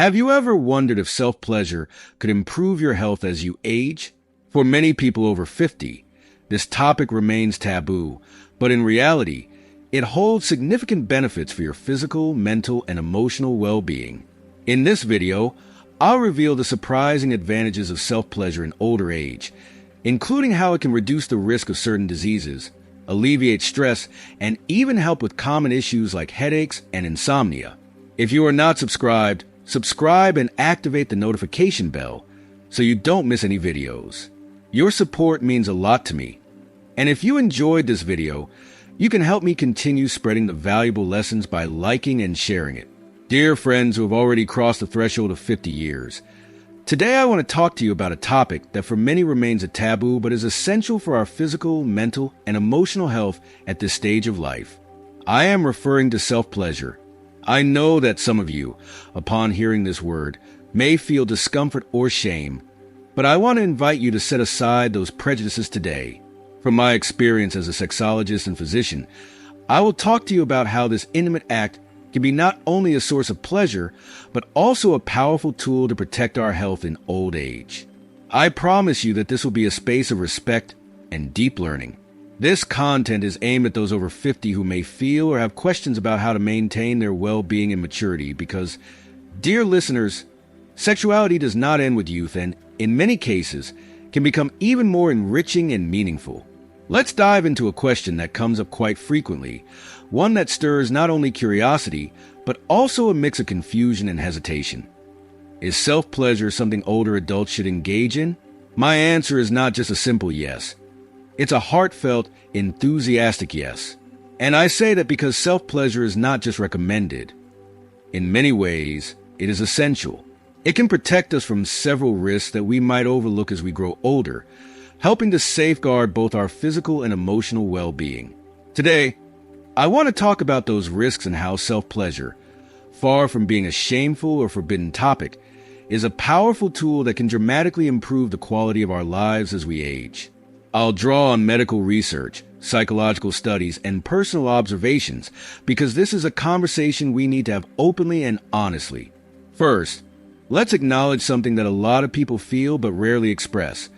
Have you ever wondered if self-pleasure could improve your health as you age? For many people over 50, this topic remains taboo, but in reality, it holds significant benefits for your physical, mental, and emotional well-being. In this video, I'll reveal the surprising advantages of self-pleasure in older age, including how it can reduce the risk of certain diseases, alleviate stress, and even help with common issues like headaches and insomnia. If you are not subscribed, subscribe and activate the notification bell so you don't miss any videos. Your support means a lot to me. And if you enjoyed this video, you can help me continue spreading the valuable lessons by liking and sharing it. Dear friends who have already crossed the threshold of 50 years, today I want to talk to you about a topic that for many remains a taboo but is essential for our physical, mental, and emotional health at this stage of life. I am referring to self-pleasure. I know that some of you, upon hearing this word, may feel discomfort or shame, but I want to invite you to set aside those prejudices today. From my experience as a sexologist and physician, I will talk to you about how this intimate act can be not only a source of pleasure, but also a powerful tool to protect our health in old age. I promise you that this will be a space of respect and deep learning. This content is aimed at those over 50 who may feel or have questions about how to maintain their well-being and maturity because, dear listeners, sexuality does not end with youth and, in many cases, can become even more enriching and meaningful. Let's dive into a question that comes up quite frequently, one that stirs not only curiosity, but also a mix of confusion and hesitation. Is self-pleasure something older adults should engage in? My answer is not just a simple yes. It's a heartfelt, enthusiastic yes. And I say that because self-pleasure is not just recommended. In many ways, it is essential. It can protect us from several risks that we might overlook as we grow older, helping to safeguard both our physical and emotional well-being. Today, I want to talk about those risks and how self-pleasure, far from being a shameful or forbidden topic, is a powerful tool that can dramatically improve the quality of our lives as we age. I'll draw on medical research, psychological studies, and personal observations because this is a conversation we need to have openly and honestly. First, let's acknowledge something that a lot of people feel but rarely express.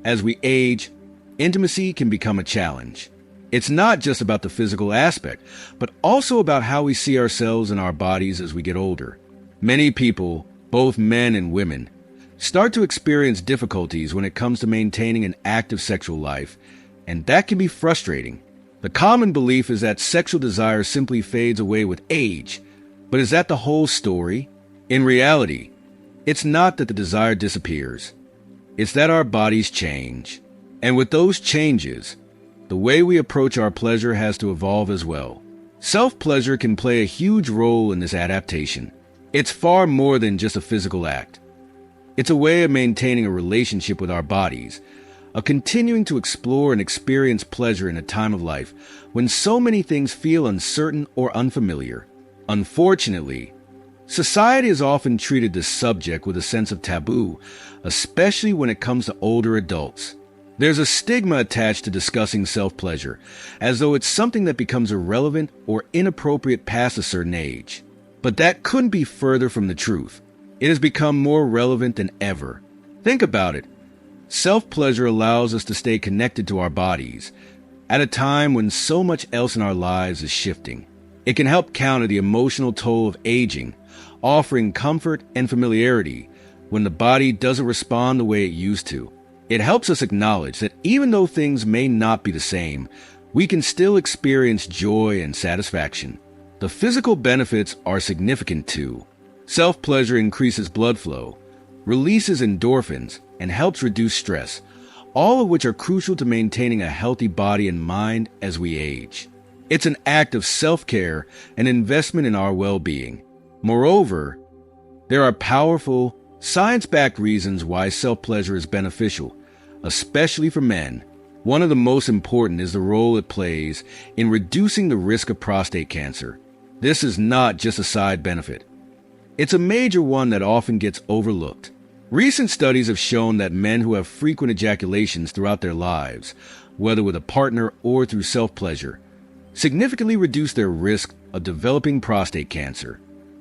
As we age, intimacy can become a challenge. It's not just about the physical aspect, but also about how we see ourselves and our bodies as we get older. Many people, both men and women, start to experience difficulties when it comes to maintaining an active sexual life, and that can be frustrating. The common belief is that sexual desire simply fades away with age, but is that the whole story? In reality, it's not that the desire disappears. It's that our bodies change. And with those changes, the way we approach our pleasure has to evolve as well. Self-pleasure can play a huge role in this adaptation. It's far more than just a physical act. It's a way of maintaining a relationship with our bodies, of continuing to explore and experience pleasure in a time of life when so many things feel uncertain or unfamiliar. Unfortunately, society has often treated this subject with a sense of taboo, especially when it comes to older adults. There's a stigma attached to discussing self-pleasure, as though it's something that becomes irrelevant or inappropriate past a certain age. But that couldn't be further from the truth. It has become more relevant than ever. Think about it. Self-pleasure allows us to stay connected to our bodies at a time when so much else in our lives is shifting. It can help counter the emotional toll of aging, offering comfort and familiarity when the body doesn't respond the way it used to. It helps us acknowledge that even though things may not be the same, we can still experience joy and satisfaction. The physical benefits are significant too. Self-pleasure increases blood flow, releases endorphins, and helps reduce stress, all of which are crucial to maintaining a healthy body and mind as we age. It's an act of self-care and investment in our well-being. Moreover, there are powerful, science-backed reasons why self-pleasure is beneficial, especially for men. One of the most important is the role it plays in reducing the risk of prostate cancer. This is not just a side benefit. It's a major one that often gets overlooked. Recent studies have shown that men who have frequent ejaculations throughout their lives, whether with a partner or through self-pleasure, significantly reduce their risk of developing prostate cancer.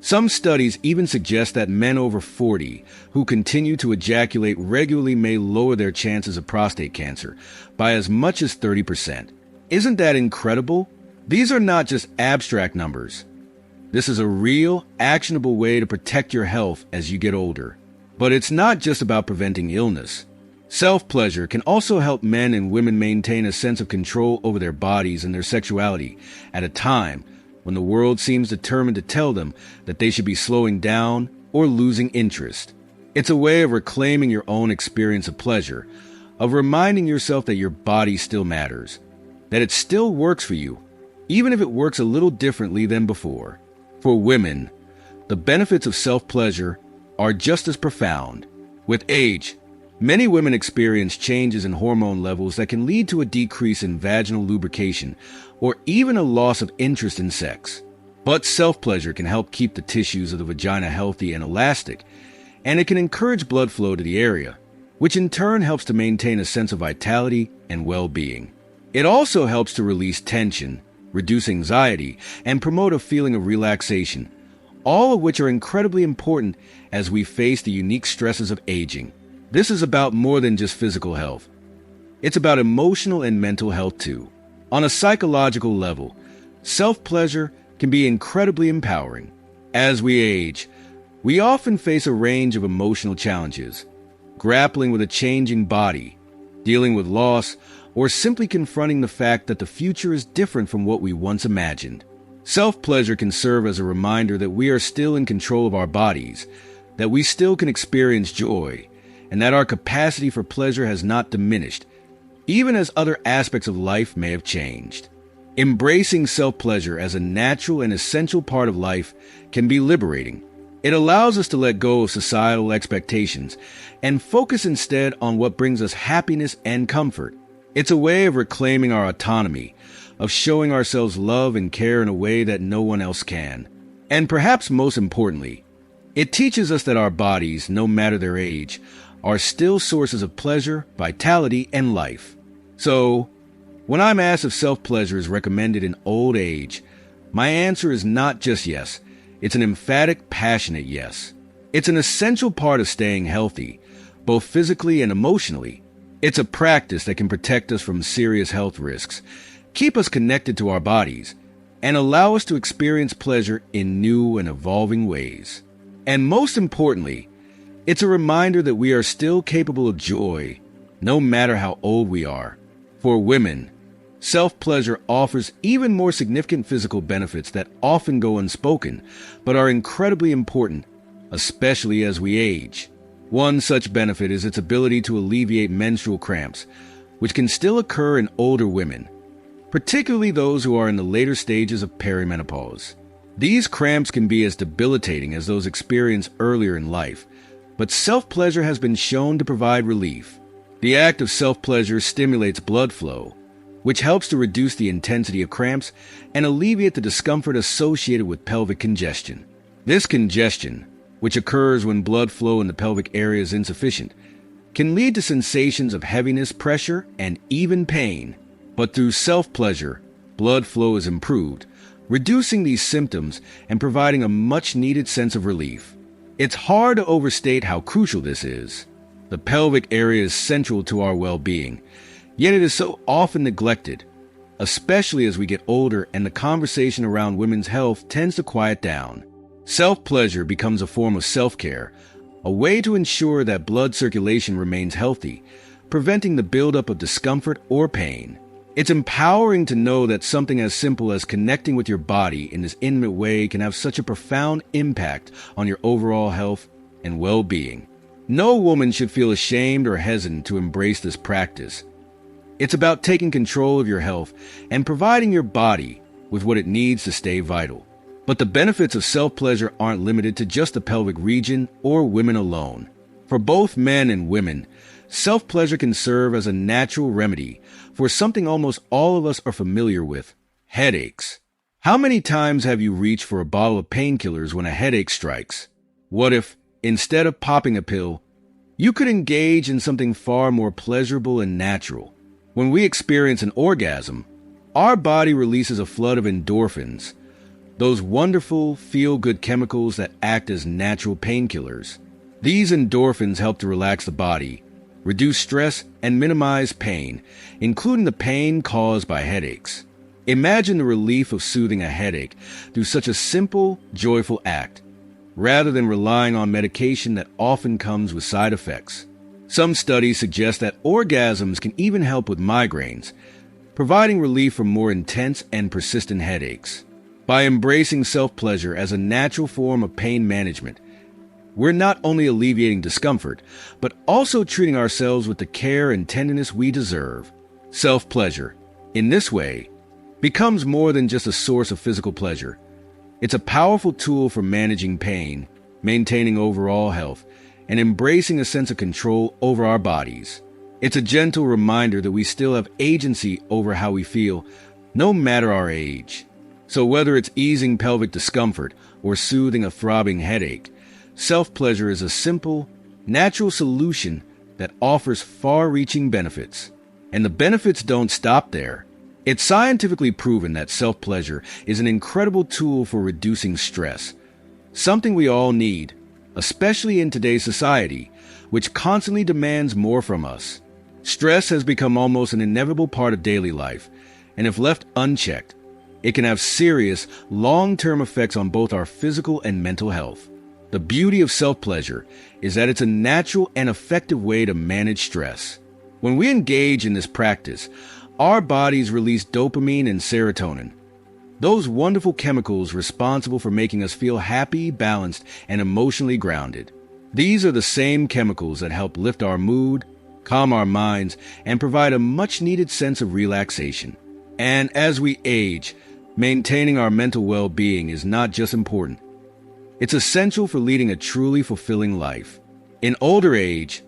Some studies even suggest that men over 40 who continue to ejaculate regularly may lower their chances of prostate cancer by as much as 30%. Isn't that incredible? These are not just abstract numbers. This is a real, actionable way to protect your health as you get older. But it's not just about preventing illness. Self-pleasure can also help men and women maintain a sense of control over their bodies and their sexuality at a time when the world seems determined to tell them that they should be slowing down or losing interest. It's a way of reclaiming your own experience of pleasure, of reminding yourself that your body still matters, that it still works for you, even if it works a little differently than before. For women, the benefits of self-pleasure are just as profound. With age, many women experience changes in hormone levels that can lead to a decrease in vaginal lubrication or even a loss of interest in sex. But self-pleasure can help keep the tissues of the vagina healthy and elastic, and it can encourage blood flow to the area, which in turn helps to maintain a sense of vitality and well-being. It also helps to release tension, reduce anxiety, and promote a feeling of relaxation, all of which are incredibly important as we face the unique stresses of aging. This is about more than just physical health. It's about emotional and mental health too. On a psychological level, self-pleasure can be incredibly empowering. As we age, we often face a range of emotional challenges, grappling with a changing body, dealing with loss, or simply confronting the fact that the future is different from what we once imagined. Self-pleasure can serve as a reminder that we are still in control of our bodies, that we still can experience joy, and that our capacity for pleasure has not diminished, even as other aspects of life may have changed. Embracing self-pleasure as a natural and essential part of life can be liberating. It allows us to let go of societal expectations and focus instead on what brings us happiness and comfort. It's a way of reclaiming our autonomy, of showing ourselves love and care in a way that no one else can. And perhaps most importantly, it teaches us that our bodies, no matter their age, are still sources of pleasure, vitality, and life. So, when I'm asked if self-pleasure is recommended in old age, my answer is not just yes. It's an emphatic, passionate yes. It's an essential part of staying healthy, both physically and emotionally. It's a practice that can protect us from serious health risks, keep us connected to our bodies, and allow us to experience pleasure in new and evolving ways. And most importantly, it's a reminder that we are still capable of joy, no matter how old we are. For women, self-pleasure offers even more significant physical benefits that often go unspoken, but are incredibly important, especially as we age. One such benefit is its ability to alleviate menstrual cramps, which can still occur in older women, particularly those who are in the later stages of perimenopause. These cramps can be as debilitating as those experienced earlier in life, but self-pleasure has been shown to provide relief. The act of self-pleasure stimulates blood flow, which helps to reduce the intensity of cramps and alleviate the discomfort associated with pelvic congestion. This congestion, which occurs when blood flow in the pelvic area is insufficient, can lead to sensations of heaviness, pressure, and even pain. But through self-pleasure, blood flow is improved, reducing these symptoms and providing a much-needed sense of relief. It's hard to overstate how crucial this is. The pelvic area is central to our well-being, yet it is so often neglected, especially as we get older and the conversation around women's health tends to quiet down. Self-pleasure becomes a form of self-care, a way to ensure that blood circulation remains healthy, preventing the buildup of discomfort or pain. It's empowering to know that something as simple as connecting with your body in this intimate way can have such a profound impact on your overall health and well-being. No woman should feel ashamed or hesitant to embrace this practice. It's about taking control of your health and providing your body with what it needs to stay vital. But the benefits of self-pleasure aren't limited to just the pelvic region or women alone. For both men and women, self-pleasure can serve as a natural remedy for something almost all of us are familiar with: headaches. How many times have you reached for a bottle of painkillers when a headache strikes? What if, instead of popping a pill, you could engage in something far more pleasurable and natural? When we experience an orgasm, our body releases a flood of endorphins, those wonderful, feel-good chemicals that act as natural painkillers. These endorphins help to relax the body, reduce stress, and minimize pain, including the pain caused by headaches. Imagine the relief of soothing a headache through such a simple, joyful act, rather than relying on medication that often comes with side effects. Some studies suggest that orgasms can even help with migraines, providing relief from more intense and persistent headaches. By embracing self-pleasure as a natural form of pain management, we're not only alleviating discomfort, but also treating ourselves with the care and tenderness we deserve. Self-pleasure, in this way, becomes more than just a source of physical pleasure. It's a powerful tool for managing pain, maintaining overall health, and embracing a sense of control over our bodies. It's a gentle reminder that we still have agency over how we feel, no matter our age. So whether it's easing pelvic discomfort or soothing a throbbing headache, self-pleasure is a simple, natural solution that offers far-reaching benefits. And the benefits don't stop there. It's scientifically proven that self-pleasure is an incredible tool for reducing stress, something we all need, especially in today's society, which constantly demands more from us. Stress has become almost an inevitable part of daily life, and if left unchecked, it can have serious, long-term effects on both our physical and mental health. The beauty of self-pleasure is that it's a natural and effective way to manage stress. When we engage in this practice, our bodies release dopamine and serotonin, those wonderful chemicals responsible for making us feel happy, balanced, and emotionally grounded. These are the same chemicals that help lift our mood, calm our minds, and provide a much-needed sense of relaxation. And as we age, maintaining our mental well-being is not just important. It's essential for leading a truly fulfilling life. In older age,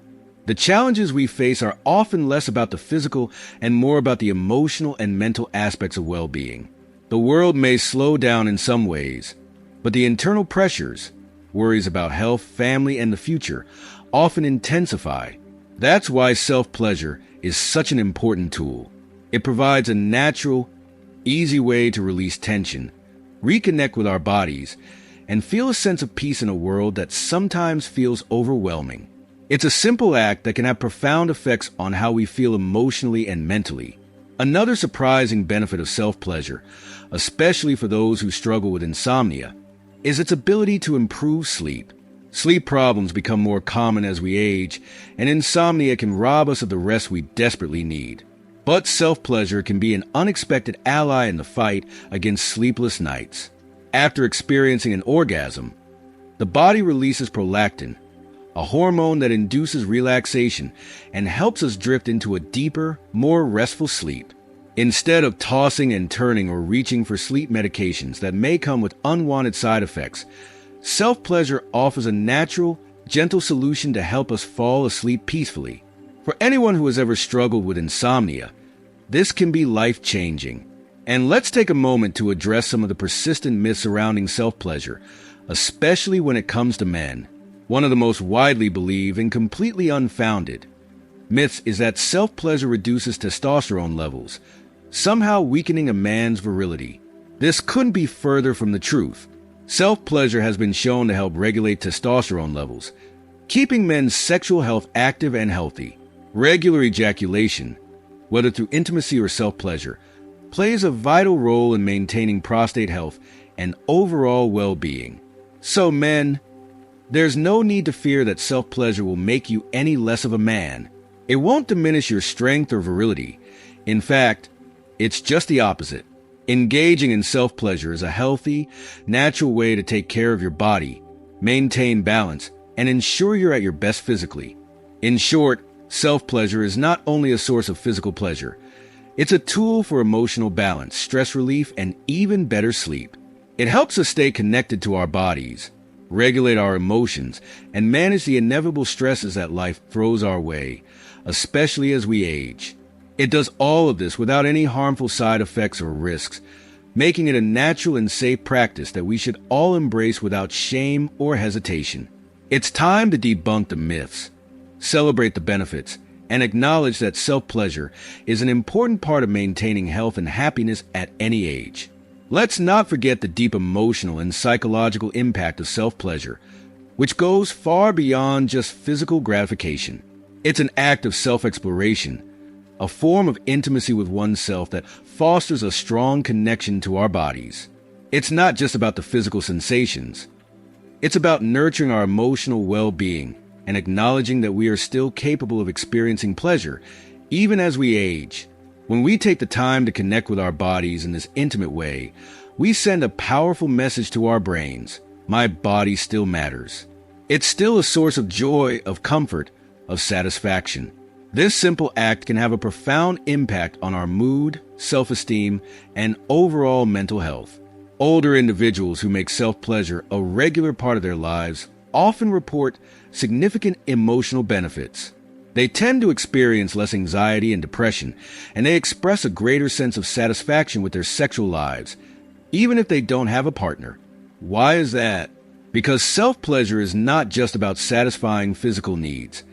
the challenges we face are often less about the physical and more about the emotional and mental aspects of well-being. The world may slow down in some ways, but the internal pressures, worries about health, family, and the future, often intensify. That's why self-pleasure is such an important tool. It provides a natural, easy way to release tension, reconnect with our bodies, and feel a sense of peace in a world that sometimes feels overwhelming. It's a simple act that can have profound effects on how we feel emotionally and mentally. Another surprising benefit of self-pleasure, especially for those who struggle with insomnia, is its ability to improve sleep. Sleep problems become more common as we age, and insomnia can rob us of the rest we desperately need. But self-pleasure can be an unexpected ally in the fight against sleepless nights. After experiencing an orgasm, the body releases prolactin, a hormone that induces relaxation and helps us drift into a deeper, more restful sleep. Instead of tossing and turning or reaching for sleep medications that may come with unwanted side effects, self-pleasure offers a natural, gentle solution to help us fall asleep peacefully. For anyone who has ever struggled with insomnia, this can be life-changing. And let's take a moment to address some of the persistent myths surrounding self-pleasure, especially when it comes to men. One of the most widely believed and completely unfounded myths is that self-pleasure reduces testosterone levels, somehow weakening a man's virility. This couldn't be further from the truth. Self-pleasure has been shown to help regulate testosterone levels, keeping men's sexual health active and healthy. Regular ejaculation, whether through intimacy or self-pleasure, plays a vital role in maintaining prostate health and overall well-being. So men, there's no need to fear that self-pleasure will make you any less of a man. It won't diminish your strength or virility. In fact, it's just the opposite. Engaging in self-pleasure is a healthy, natural way to take care of your body, maintain balance, and ensure you're at your best physically. In short, self-pleasure is not only a source of physical pleasure, it's a tool for emotional balance, stress relief, and even better sleep. It helps us stay connected to our bodies, regulate our emotions, and manage the inevitable stresses that life throws our way, especially as we age. It does all of this without any harmful side effects or risks, making it a natural and safe practice that we should all embrace without shame or hesitation. It's time to debunk the myths, celebrate the benefits, and acknowledge that self-pleasure is an important part of maintaining health and happiness at any age. Let's not forget the deep emotional and psychological impact of self-pleasure, which goes far beyond just physical gratification. It's an act of self-exploration, a form of intimacy with oneself that fosters a strong connection to our bodies. It's not just about the physical sensations. It's about nurturing our emotional well-being and acknowledging that we are still capable of experiencing pleasure, even as we age. When we take the time to connect with our bodies in this intimate way, we send a powerful message to our brains. My body still matters. It's still a source of joy, of comfort, of satisfaction. This simple act can have a profound impact on our mood, self-esteem, and overall mental health. Older individuals who make self-pleasure a regular part of their lives often report significant emotional benefits. They tend to experience less anxiety and depression, and they express a greater sense of satisfaction with their sexual lives, even if they don't have a partner. Why is that? Because self-pleasure is not just about satisfying physical needs.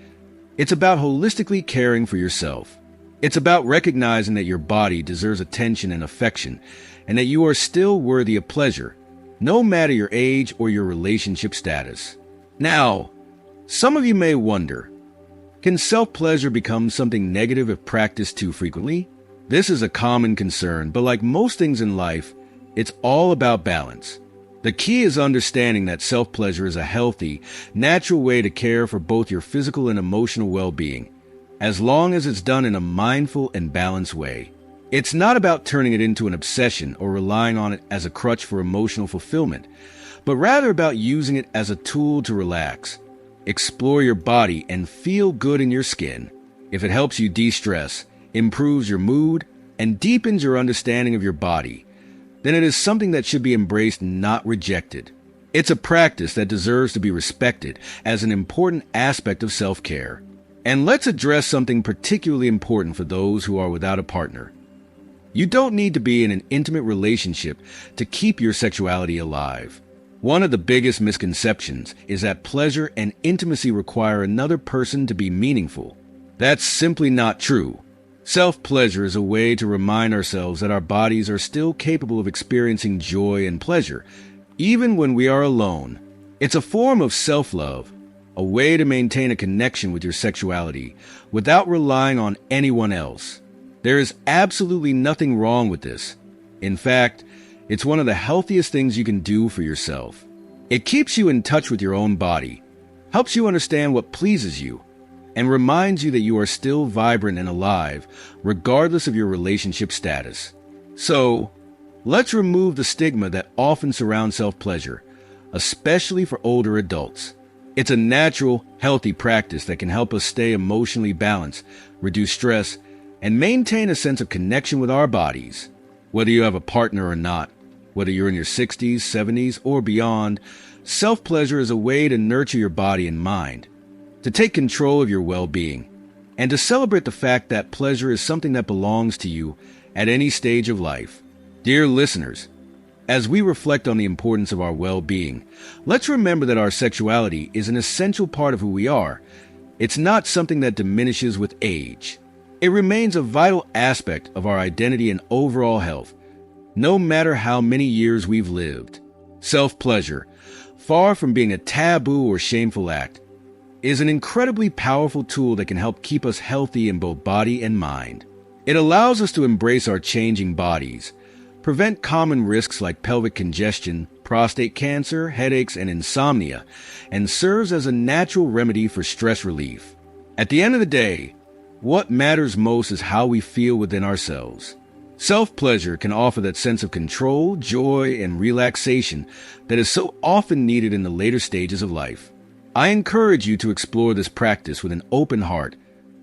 It's about holistically caring for yourself. It's about recognizing that your body deserves attention and affection, and that you are still worthy of pleasure, no matter your age or your relationship status. Now, some of you may wonder, can self-pleasure become something negative if practiced too frequently? This is a common concern, but like most things in life, it's all about balance. The key is understanding that self-pleasure is a healthy, natural way to care for both your physical and emotional well-being, as long as it's done in a mindful and balanced way. It's not about turning it into an obsession or relying on it as a crutch for emotional fulfillment, but rather about using it as a tool to relax, explore your body, and feel good in your skin. If it helps you de-stress, improves your mood, and deepens your understanding of your body, then it is something that should be embraced, not rejected. It's a practice that deserves to be respected as an important aspect of self-care. And let's address something particularly important for those who are without a partner. You don't need to be in an intimate relationship to keep your sexuality alive. One of the biggest misconceptions is that pleasure and intimacy require another person to be meaningful. That's simply not true. Self-pleasure is a way to remind ourselves that our bodies are still capable of experiencing joy and pleasure, even when we are alone. It's a form of self-love, a way to maintain a connection with your sexuality without relying on anyone else. There is absolutely nothing wrong with this. In fact, it's one of the healthiest things you can do for yourself. It keeps you in touch with your own body, helps you understand what pleases you, and reminds you that you are still vibrant and alive, regardless of your relationship status. So, let's remove the stigma that often surrounds self-pleasure, especially for older adults. It's a natural, healthy practice that can help us stay emotionally balanced, reduce stress, and maintain a sense of connection with our bodies. Whether you have a partner or not, whether you're in your 60s, 70s, or beyond, self-pleasure is a way to nurture your body and mind, to take control of your well-being, and to celebrate the fact that pleasure is something that belongs to you at any stage of life. Dear listeners, as we reflect on the importance of our well-being, let's remember that our sexuality is an essential part of who we are. It's not something that diminishes with age. It remains a vital aspect of our identity and overall health, no matter how many years we've lived. Self-pleasure, far from being a taboo or shameful act, is an incredibly powerful tool that can help keep us healthy in both body and mind. It allows us to embrace our changing bodies, prevent common risks like pelvic congestion, prostate cancer, headaches, and insomnia, and serves as a natural remedy for stress relief. At the end of the day, what matters most is how we feel within ourselves. Self-pleasure can offer that sense of control, joy, and relaxation that is so often needed in the later stages of life. I encourage you to explore this practice with an open heart,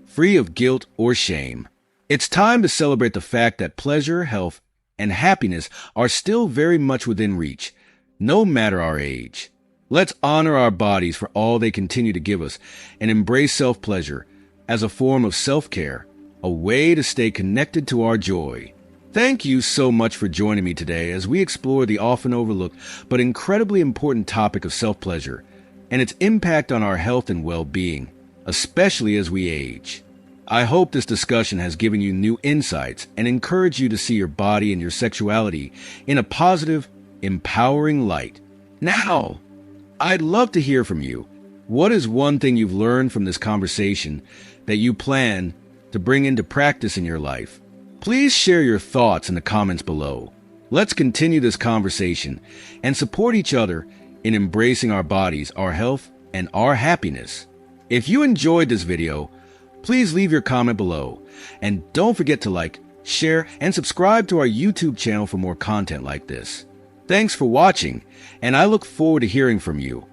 free of guilt or shame. It's time to celebrate the fact that pleasure, health, and happiness are still very much within reach, no matter our age. Let's honor our bodies for all they continue to give us and embrace self-pleasure as a form of self-care, a way to stay connected to our joy. Thank you so much for joining me today as we explore the often overlooked but incredibly important topic of self-pleasure and its impact on our health and well-being, especially as we age. I hope this discussion has given you new insights and encouraged you to see your body and your sexuality in a positive, empowering light. Now, I'd love to hear from you. What is one thing you've learned from this conversation that you plan to bring into practice in your life? Please share your thoughts in the comments below. Let's continue this conversation and support each other in embracing our bodies, our health, and our happiness. If you enjoyed this video, please leave your comment below. And don't forget to like, share, and subscribe to our YouTube channel for more content like this. Thanks for watching, and I look forward to hearing from you.